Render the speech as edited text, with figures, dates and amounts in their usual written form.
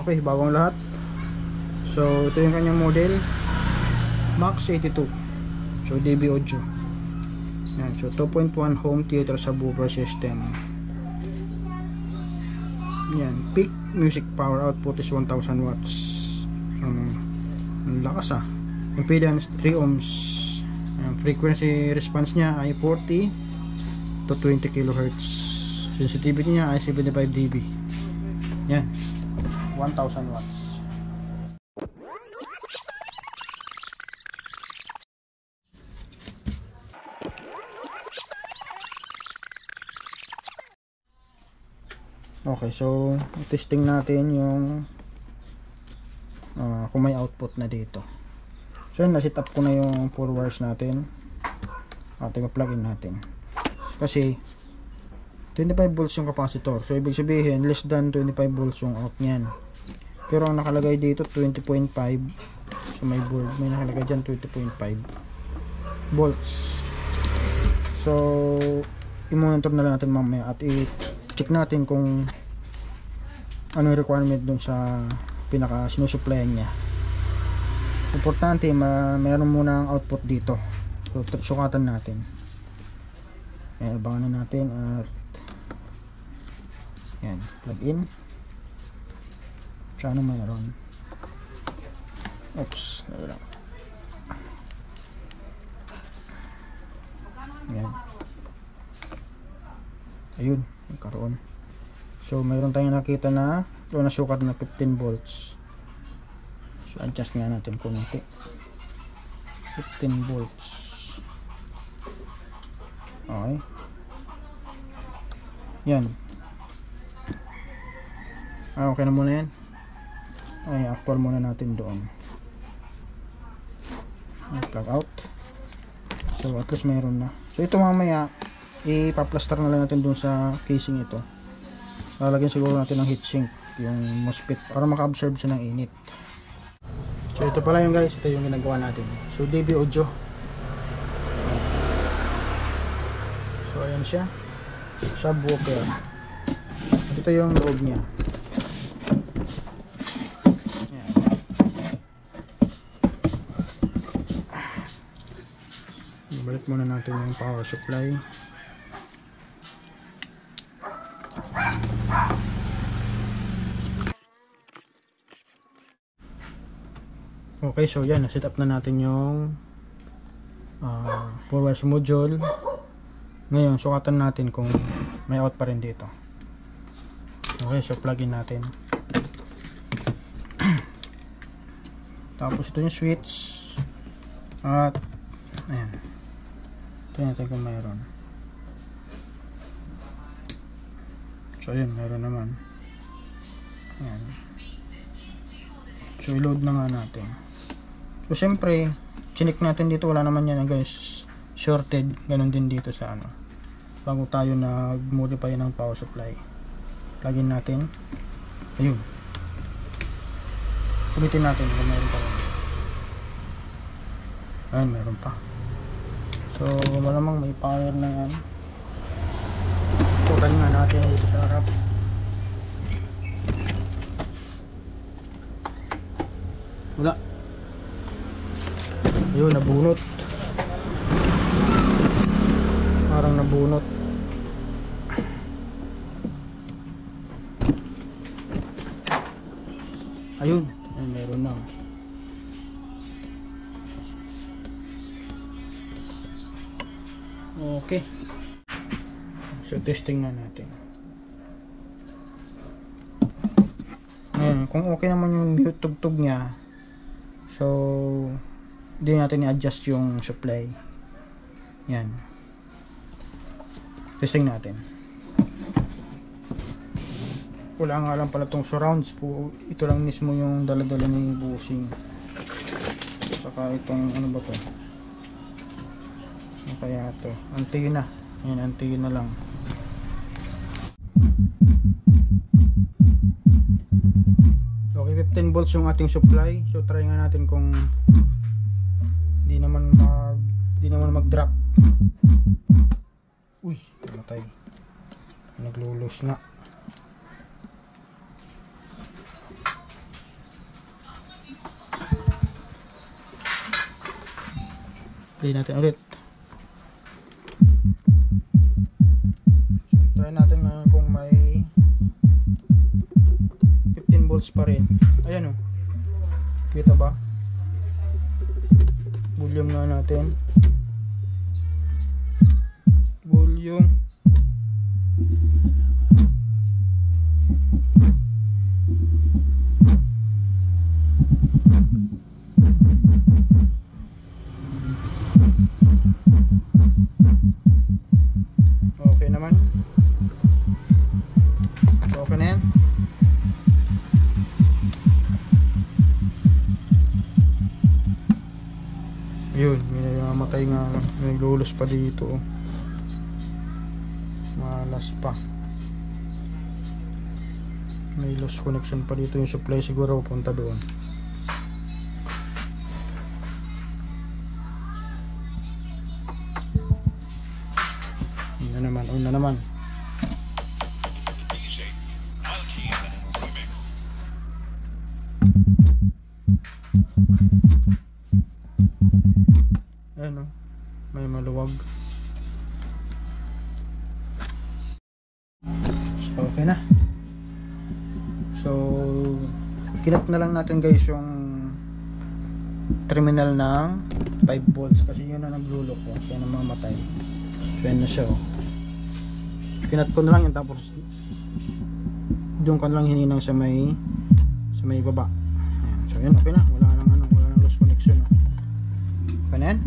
Okay, bagong lahat. So ito yung kanyang model, Max 82. So DB audio. Yan, so 2.1 home theater subwoofer system. Yan, peak music power output is 1000 watts. Ang lakas Impedance 3 ohms. Ang frequency response niya ay 40 to 20 kHz. Sensitivity niya ay 75 dB. Yan, 1000 watts. Okay, so testing natin yung kung may output na dito. So yun, na-set up ko na yung 4 wires natin. Ating plug in natin. Kasi 25 volts yung capacitor. So ibig sabihin less than 25 volts yung out niyan. Pero ang nakalagay dito 20.5. So may board, may nakalagay dyan 20.5 volts. So i-monitor na lang natin mamaya at i-check natin kung ano yung requirement dun sa pinaka sinusuplayan niya. Importante mayroon muna ang output dito. So sukatan natin. Ayan, abangan na natin at yan, plug in. Sana mayroon. Oops, wala. Yan. Ayun, nagkaroon. So mayroon tayong nakita na nasukat na 15 volts. So adjust nga natin konti. 15 volts. Okay. Yan. Okay na muna yan. Ay, actual muna natin doon. Plug out. So at least mayroon na. So ito mamaya ipa-plaster na lang natin doon sa casing ito. Lalagyan siguro natin ng heatsink, yung MOSFET, para maka-absorb siya ng init. So ito pala yung guys, ito yung ginagawa natin. So DB audio. So ayan siya, subwoofer. Ito yung loob niya. Ayan. Balik muna natin yung power supply. Okay, so yan, na-set up na natin yung 4 wires module. Ngayon, sukatan natin kung may out pa rin dito. Okay, so plug in natin. Tapos ito yung switch. At ayan, tingnan natin kung mayroon. So yun, mayroon naman. Ayan. So i-load na nga natin. So siyempre, chinik natin dito, wala naman yan guys, shorted. Ganon din dito sa ano, bago tayo nag-modify ng power supply. Plug in natin. Ayun, ulitin natin kung meron pa rin. Ayun, meron pa. So malamang may power na yan. Tukan nga natin dito sa harap. Wala. Ayun, nabunot. Parang nabunot. Ayun, ay meron na. Okay. So testing na natin. Ngayon, kung okay naman yung mute tugtog niya, so hindi natin i-adjust yung supply. Yan, testing natin. Wala nga lang pala itong surrounds po. Ito lang mismo yung daladala ni bushing. Saka itong ano ba to, ano kaya ito, antenna. Yan, antenna lang. Okay, 15 volts yung ating supply. So try nga natin kung di naman mag-drop. Uy, namatay. Naglulus na. Play natin ulit. So, try natin ngayon kung may 15 volts pa rin. Ayan o. Kita ba? Volume nga natin. Volume. Okay naman. Okay na yan. Yun, may namatay nga, may lulos pa dito oh. Malas pa, may lost connection pa dito, yung supply siguro punta doon. On na naman. Ayan o, may maluwag. So, okay na. So, kinat na lang natin guys yung terminal ng 5 volts kasi yun na naglulok ko, kaya na mamatay. So, yan na siya o. Kinat ko na lang yun, tapos doon ko na lang hininang sa may baba. Ayan. So, yun, okay na. Wala nang lost connection. Okay na yan.